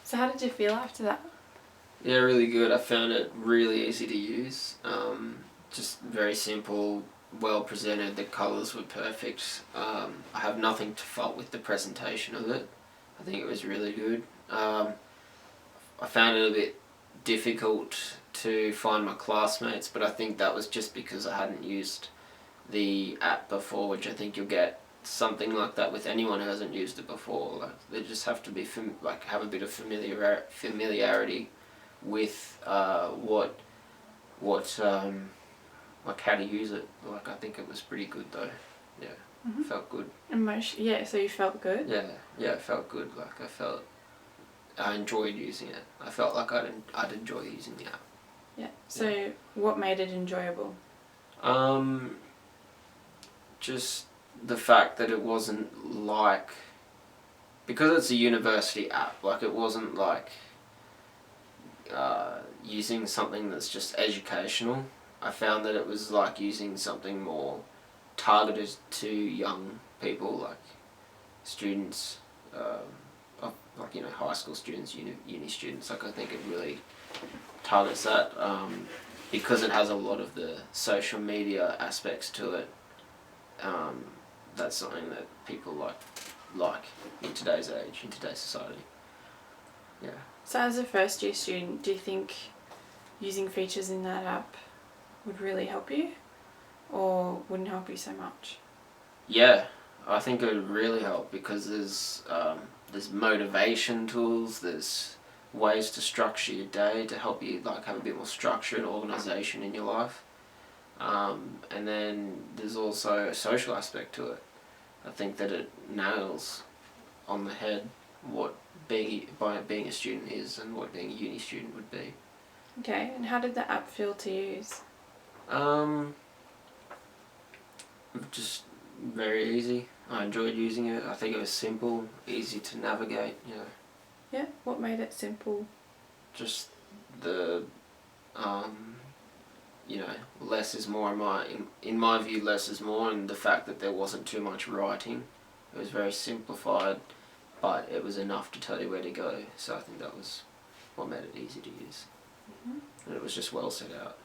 So how did you feel after that? Yeah, really good. I found it really easy to use. Just very simple, well presented. The colours were perfect. I have nothing to fault with the presentation of it. I think it was really good. I found it a bit difficult to find my classmates, but I think that was just because I hadn't used the app before, which I think you'll get something like that with anyone who hasn't used it before. Like they just have to be have a bit of familiarity with like how to use it. Like I think it was pretty good though. Yeah, felt good. Yeah, so you felt good? Yeah, it felt good. Like I enjoyed using it. I felt like I'd enjoy using the app. Yeah. So what made it enjoyable? Just the fact that it wasn't like, because it's a university app, like it wasn't like using something that's just educational. I found that it was like using something more targeted to young people, like students, like high school students, uni students. Like I think it really targets that because it has a lot of the social media aspects to it. That's something that people like in today's age, in today's society. Yeah. So as a first year student, do you think using features in that app would really help you or wouldn't help you so much? Yeah, I think it would really help because there's motivation tools, there's ways to structure your day to help you like have a bit more structure and organisation in your life. And then there's also a social aspect to it. I think that it nails on the head what being a student is and what being a uni student would be. Okay, and how did the app feel to use? Just very easy. I enjoyed using it. I think it was simple, easy to navigate. Yeah, what made it simple? Just the less is more in my view, less is more, and the fact that there wasn't too much writing. It was very simplified, but it was enough to tell you where to go. So I think that was what made it easy to use. And it was just well set out.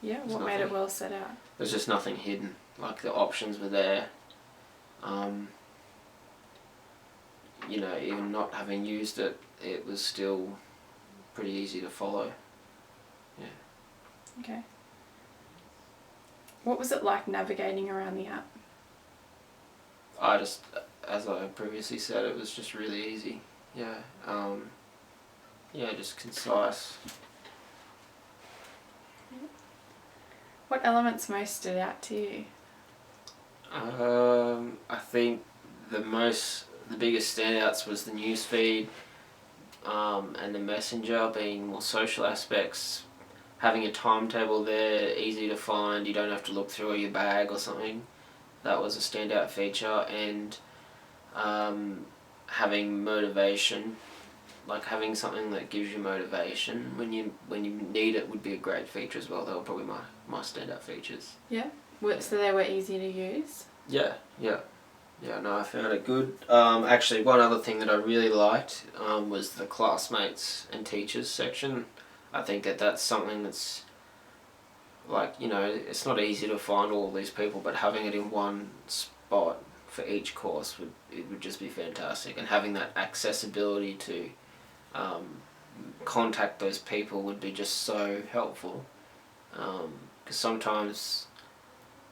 Yeah, what made it well set out? There's just nothing hidden. Like the options were there. Even not having used it, it was still pretty easy to follow. Yeah. Okay. What was it like navigating around the app? As I previously said, it was just really easy. Yeah. Just concise. What elements most stood out to you? I think the biggest standouts was the newsfeed, and the messenger being more social aspects. Having a timetable there, easy to find. You don't have to look through your bag or something. That was a standout feature, and having motivation, like having something that gives you motivation when you need it would be a great feature as well. They were probably my standout features. Yeah. So they were easy to use? Yeah, no, I found it good. Actually, one other thing that I really liked was the classmates and teachers section. I think that's something that's like, it's not easy to find all these people, but having it in one spot for each course would just be fantastic. And having that accessibility to contact those people would be just so helpful. Because sometimes,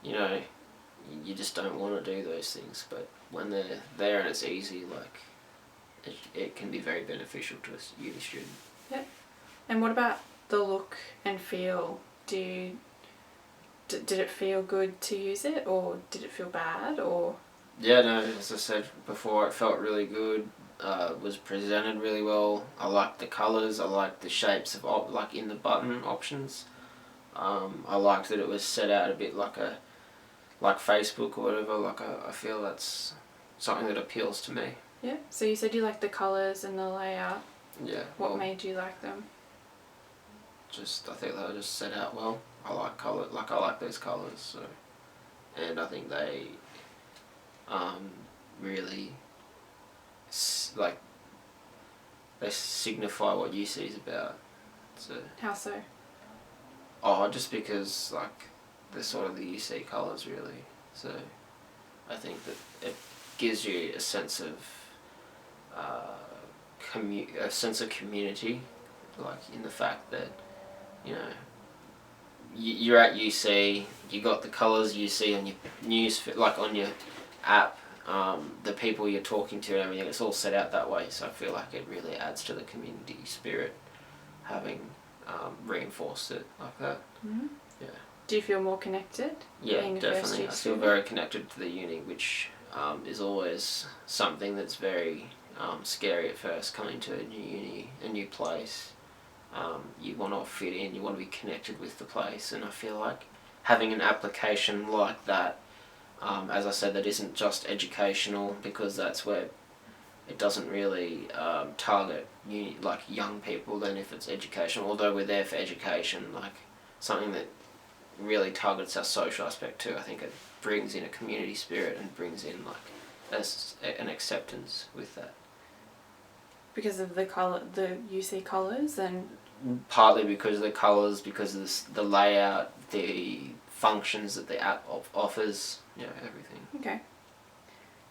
you just don't want to do those things, but when they're there and it's easy, like it can be very beneficial to a uni student. Yep. And what about the look and feel? Did it feel good to use it, or did it feel bad, or? Yeah, no, as I said before, it felt really good. Was presented really well. I liked the colours. I liked the shapes of like in the button options. I liked that it was set out a bit like Facebook or whatever. Like I feel that's something that appeals to me. Yeah. So you said you liked the colours and the layout. Yeah. What made you like them? I think they were just set out well. I like colour. Like I like those colours. So, and I think they really like they signify what UC is about. So. How so? Oh, just because like they're sort of the UC colours really. So I think that it gives you a sense of community, like in the fact that you know you're at UC, you got the colours you see on your news, like on your app, the people you're talking to and everything. It's all set out that way. So I feel like it really adds to the community spirit, having reinforced it like that. Mm-hmm. Yeah. Do you feel more connected? Yeah, being a definitely. first year I feel student? very connected to the uni, which is always something that's very scary at first, coming to a new uni, a new place. You want to fit in, you want to be connected with the place, and I feel like having an application like that, as I said, that isn't just educational, because that's where it doesn't really target like young people. Then if it's educational, although we're there for education, like something that really targets our social aspect too. I think it brings in a community spirit and brings in like an acceptance with that. Because of the UC colours, and Partly because of the colours, because of the layout, the functions that the app offers, everything. okay.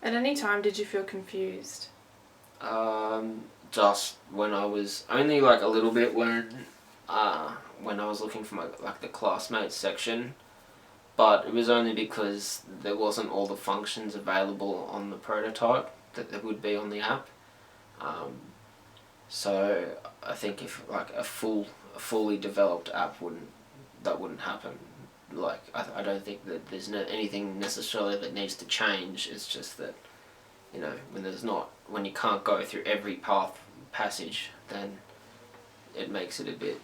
At any time did you feel confused? Just when I was only like a little bit when I was looking for my the classmates section, but it was only because there wasn't all the functions available on the prototype that there would be on the app. So I think if like a fully developed app wouldn't happen. Like I don't think that there's anything necessarily that needs to change. It's just that when you can't go through every passage, then it makes it a bit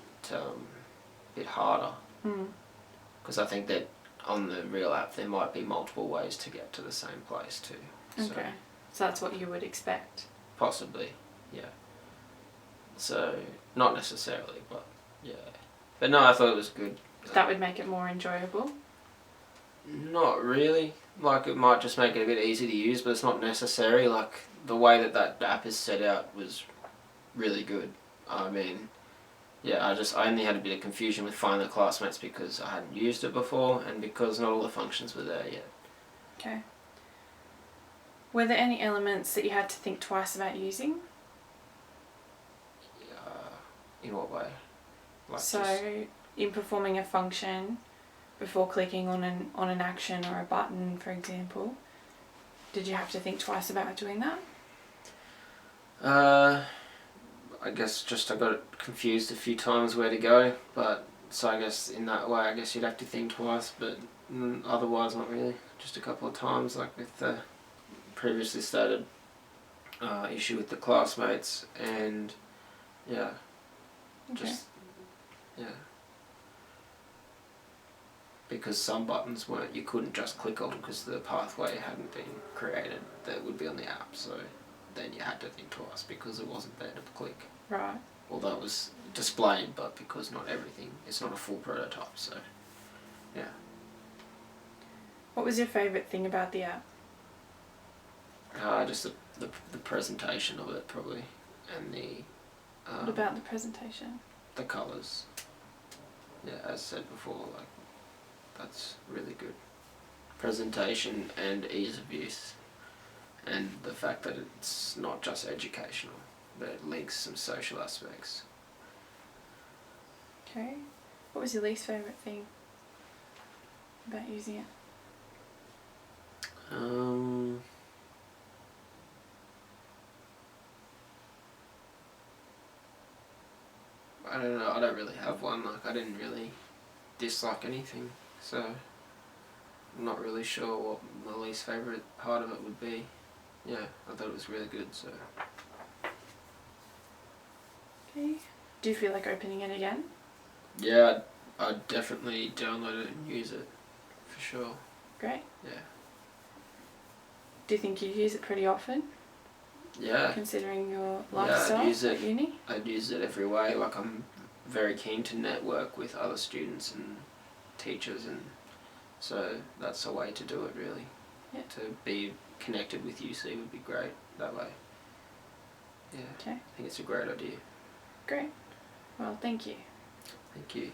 harder. Because I think that on the real app there might be multiple ways to get to the same place too. Okay, so that's what you would expect? Possibly, yeah. So, not necessarily, but yeah. But no, I thought it was good. That would make it more enjoyable? Not really. Like, it might just make it a bit easy to use, but it's not necessary. Like, the way that app is set out was really good. I mean, yeah, I only had a bit of confusion with finding the classmates because I hadn't used it before and because not all the functions were there yet. Okay. Were there any elements that you had to think twice about using? In what way? In performing a function, before clicking on an action or a button, for example, did you have to think twice about doing that? I guess just I got confused a few times where to go, but so I guess in that way I guess you'd have to think twice, but otherwise not really. Just a couple of times, like with the previously stated issue with the classmates, and yeah. Okay. Because some buttons you couldn't just click on because the pathway hadn't been created that would be on the app, so then you had to think twice because it wasn't there to click. Right. Although it was displayed, but because not everything, it's not a full prototype, so yeah. What was your favourite thing about the app? Just the presentation of it probably, and the What about the presentation? the colours. Yeah, as said before, like that's really good. Presentation and ease of use, and the fact that it's not just educational, that it links some social aspects. Okay. What was your least favourite thing about using it? I don't know, I don't really have one. Like, I didn't really dislike anything, so I'm not really sure what my least favourite part of it would be. Yeah, I thought it was really good, so. Okay. Do you feel like opening it again? Yeah, I'd definitely download it and use it, for sure. Great. Yeah. Do you think you'd use it pretty often? Yeah. Considering your lifestyle at uni? I'd use it every way. Like, I'm very keen to network with other students and teachers, and so that's a way to do it, really. Yeah. To be connected with UC would be great that way. Yeah. Okay. I think it's a great idea. Great. Well, thank you. Thank you.